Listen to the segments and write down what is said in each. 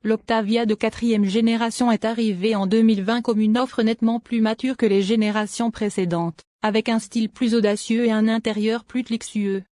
l'Octavia de 4e génération est arrivée en 2020 comme une offre nettement plus mature que les générations précédentes, avec un style plus audacieux et un intérieur plus luxueux.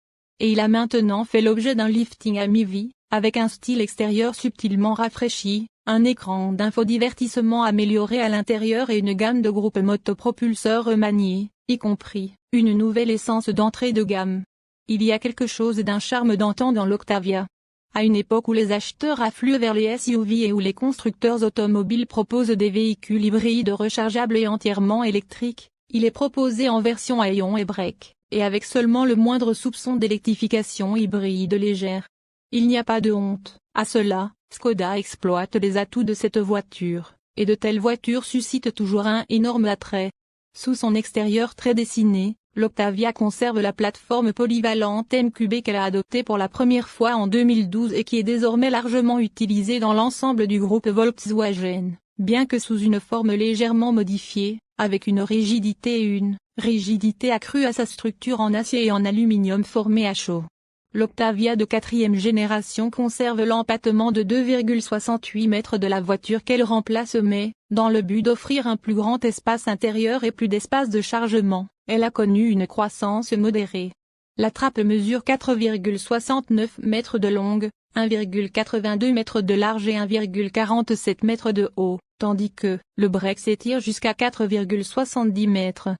Et il a maintenant fait l'objet d'un lifting à mi-vie, avec un style extérieur subtilement rafraîchi, un écran d'infodivertissement amélioré à l'intérieur et une gamme de groupes motopropulseurs remaniés, y compris une nouvelle essence d'entrée de gamme. Il y a quelque chose d'un charme d'antan dans l'Octavia. À une époque où les acheteurs affluent vers les SUV et où les constructeurs automobiles proposent des véhicules hybrides rechargeables et entièrement électriques, il est proposé en version à ion et break, et avec seulement le moindre soupçon d'électrification hybride légère. Il n'y a pas de honte à cela, Škoda exploite les atouts de cette voiture, et de telles voitures suscitent toujours un énorme attrait. Sous son extérieur très dessiné, l'Octavia conserve la plateforme polyvalente MQB qu'elle a adoptée pour la première fois en 2012 et qui est désormais largement utilisée dans l'ensemble du groupe Volkswagen, bien que sous une forme légèrement modifiée, avec une rigidité accrue à sa structure en acier et en aluminium formée à chaud. L'Octavia de 4e génération conserve l'empattement de 2,68 mètres de la voiture qu'elle remplace mais, dans le but d'offrir un plus grand espace intérieur et plus d'espace de chargement, elle a connu une croissance modérée. La trappe mesure 4,69 mètres de longue, 1,82 mètres de large et 1,47 mètres de haut, tandis que le break s'étire jusqu'à 4,70 mètres.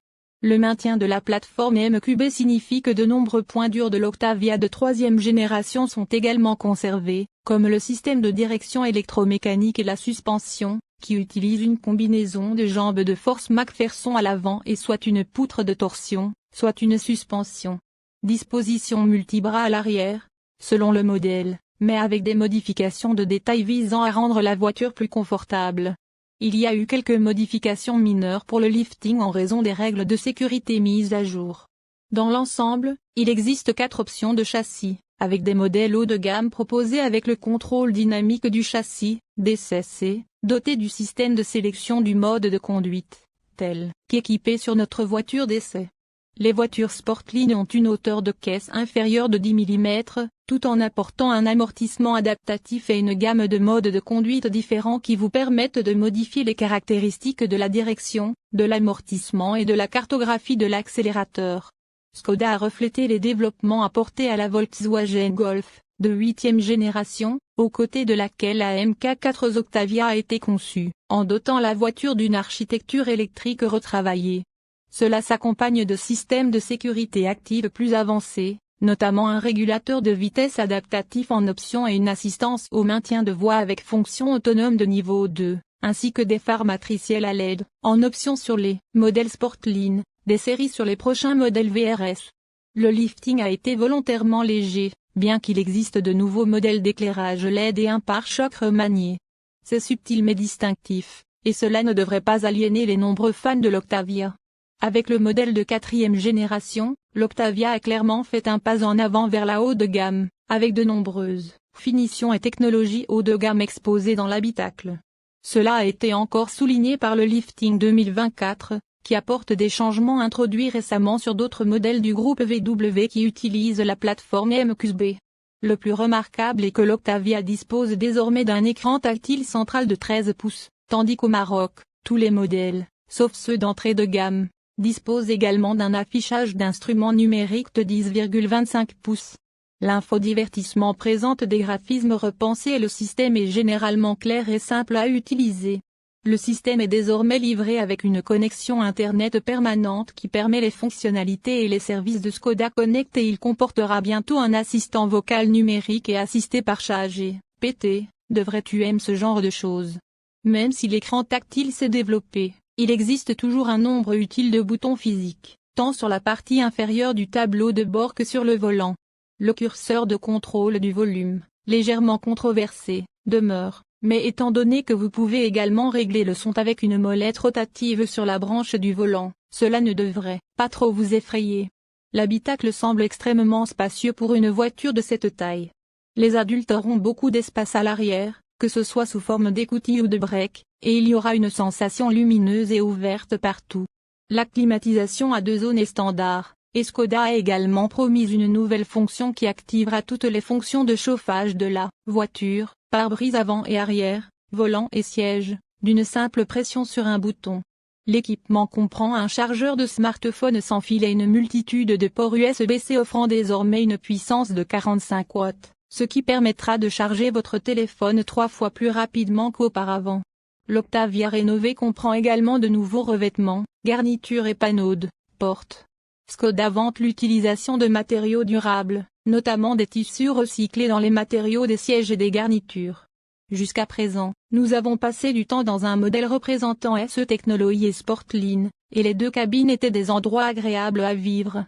Le maintien de la plateforme MQB signifie que de nombreux points durs de l'Octavia de 3e génération sont également conservés, comme le système de direction électromécanique et la suspension, qui utilise une combinaison de jambes de force McPherson à l'avant et soit une poutre de torsion, soit une suspension. Disposition multibras à l'arrière, selon le modèle, mais avec des modifications de détail visant à rendre la voiture plus confortable. Il y a eu quelques modifications mineures pour le lifting en raison des règles de sécurité mises à jour. Dans l'ensemble, il existe 4 options de châssis, avec des modèles haut de gamme proposés avec le contrôle dynamique du châssis, DCC, doté du système de sélection du mode de conduite, tel qu'équipé sur notre voiture d'essai. Les voitures Sportline ont une hauteur de caisse inférieure de 10 mm, tout en apportant un amortissement adaptatif et une gamme de modes de conduite différents qui vous permettent de modifier les caractéristiques de la direction, de l'amortissement et de la cartographie de l'accélérateur. Škoda a reflété les développements apportés à la Volkswagen Golf, de 8e génération, aux côtés de laquelle la MK4 Octavia a été conçue, en dotant la voiture d'une architecture électrique retravaillée. Cela s'accompagne de systèmes de sécurité active plus avancés, notamment un régulateur de vitesse adaptatif en option et une assistance au maintien de voie avec fonction autonome de niveau 2, ainsi que des phares matriciels à LED, en option sur les modèles Sportline, des séries sur les prochains modèles VRS. Le lifting a été volontairement léger, bien qu'il existe de nouveaux modèles d'éclairage LED et un pare-choc remanié. C'est subtil mais distinctif, et cela ne devrait pas aliéner les nombreux fans de l'Octavia. Avec le modèle de 4e génération, l'Octavia a clairement fait un pas en avant vers la haut de gamme, avec de nombreuses finitions et technologies haut de gamme exposées dans l'habitacle. Cela a été encore souligné par le lifting 2024, qui apporte des changements introduits récemment sur d'autres modèles du groupe VW qui utilisent la plateforme MQB. Le plus remarquable est que l'Octavia dispose désormais d'un écran tactile central de 13 pouces, tandis qu'au Maroc, tous les modèles, sauf ceux d'entrée de gamme, dispose également d'un affichage d'instruments numériques de 10,25 pouces. L'infodivertissement présente des graphismes repensés et le système est généralement clair et simple à utiliser. Le système est désormais livré avec une connexion Internet permanente qui permet les fonctionnalités et les services de Škoda Connect et il comportera bientôt un assistant vocal numérique et assisté par ChatGPT. Devrais-tu aimer ce genre de choses? Même si l'écran tactile s'est développé, il existe toujours un nombre utile de boutons physiques, tant sur la partie inférieure du tableau de bord que sur le volant. Le curseur de contrôle du volume, légèrement controversé, demeure, mais étant donné que vous pouvez également régler le son avec une molette rotative sur la branche du volant, cela ne devrait pas trop vous effrayer. L'habitacle semble extrêmement spacieux pour une voiture de cette taille. Les adultes auront beaucoup d'espace à l'arrière, que ce soit sous forme d'écoutille ou de break, et il y aura une sensation lumineuse et ouverte partout. La climatisation à 2 zones est standard, Et Škoda a également promis une nouvelle fonction qui activera toutes les fonctions de chauffage de la voiture, pare-brise avant et arrière, volant et siège, d'une simple pression sur un bouton. L'équipement comprend un chargeur de smartphone sans fil et une multitude de ports USB-C offrant désormais une puissance de 45 watts, ce qui permettra de charger votre téléphone 3 fois plus rapidement qu'auparavant. L'Octavia rénové comprend également de nouveaux revêtements, garnitures et panneaux de porte. Škoda vante l'utilisation de matériaux durables, notamment des tissus recyclés dans les matériaux des sièges et des garnitures. Jusqu'à présent, nous avons passé du temps dans un modèle représentant SE Technology et Sportline, et les deux cabines étaient des endroits agréables à vivre.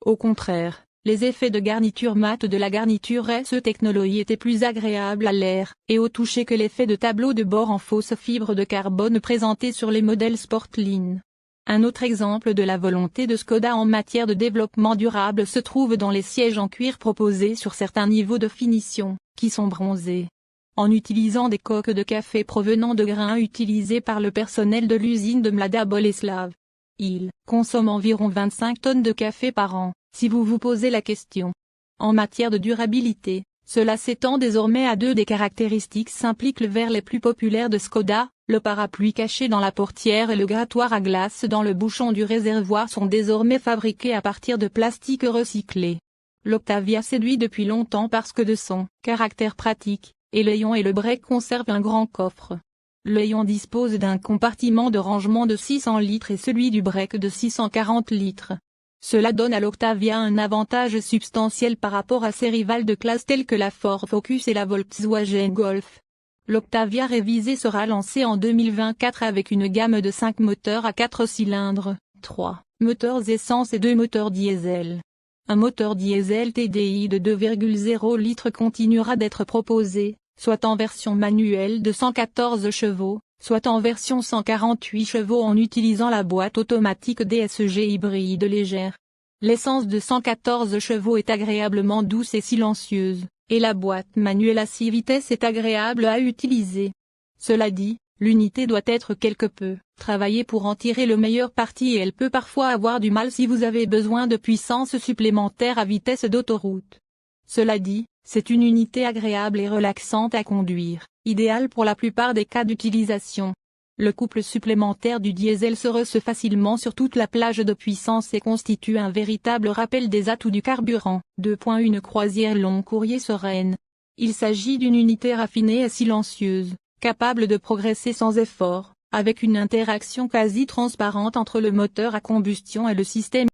Au contraire, les effets de garniture mate de la garniture SE Technology étaient plus agréables à l'air et au toucher que l'effet de tableau de bord en fausse fibre de carbone présenté sur les modèles Sportline. Un autre exemple de la volonté de Škoda en matière de développement durable se trouve dans les sièges en cuir proposés sur certains niveaux de finition, qui sont bronzés. En utilisant des coques de café provenant de grains utilisés par le personnel de l'usine de Mlada Boleslav. Ils consomment environ 25 tonnes de café par an, si vous vous posez la question. En matière de durabilité, cela s'étend désormais à deux des caractéristiques s'impliquent le verre les plus populaires de Škoda. Le parapluie caché dans la portière et le grattoir à glace dans le bouchon du réservoir sont désormais fabriqués à partir de plastique recyclé. L'Octavia séduit depuis longtemps parce que de son caractère pratique, et l'Aion et le break conservent un grand coffre. L'Aion dispose d'un compartiment de rangement de 600 litres et celui du break de 640 litres. Cela donne à l'Octavia un avantage substantiel par rapport à ses rivales de classe telles que la Ford Focus et la Volkswagen Golf. L'Octavia révisée sera lancée en 2024 avec une gamme de 5 moteurs à 4 cylindres, 3 moteurs essence et 2 moteurs diesel. Un moteur diesel TDI de 2,0 litres continuera d'être proposé, soit en version manuelle de 114 chevaux, soit en version 148 chevaux en utilisant la boîte automatique DSG hybride légère. L'essence de 114 chevaux est agréablement douce et silencieuse, et la boîte manuelle à 6 vitesses est agréable à utiliser. Cela dit, l'unité doit être quelque peu travaillée pour en tirer le meilleur parti et elle peut parfois avoir du mal si vous avez besoin de puissance supplémentaire à vitesse d'autoroute. Cela dit, c'est une unité agréable et relaxante à conduire, idéale pour la plupart des cas d'utilisation. Le couple supplémentaire du diesel se ressent facilement sur toute la plage de puissance et constitue un véritable rappel des atouts du carburant. Une croisière long courrier sereine. Il s'agit d'une unité raffinée et silencieuse, capable de progresser sans effort, avec une interaction quasi transparente entre le moteur à combustion et le système.